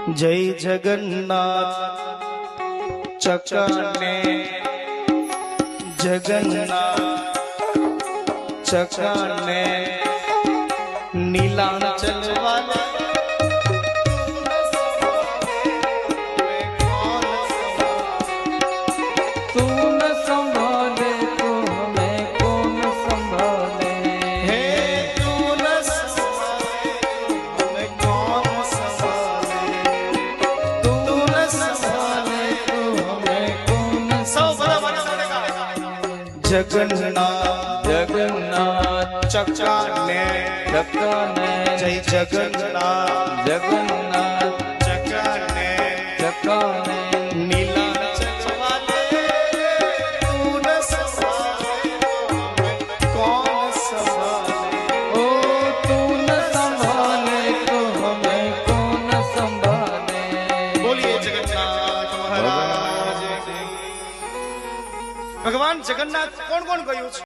जय जगन्नाथ चकाने जगन्नाथ चकाने नीलांचल वाले तू न संभाले तो हमें कौन संभाले। हे तू न संभाले हमें कौन संभाले। तू न संभाले तो हमें कौन जगन्नाथ जगन्नाथ चकाने चकाने जय जगन्नाथ जगन्नाथ चकाने चकाने नीलांचल वाले तू न संभाले कौन संभाले। ओ तू न संभाले तो हमें कौन संभाले। बोलिए जगन्नाथ महाराज। भगवान जगन्नाथ कौन कौन कह્યું છે?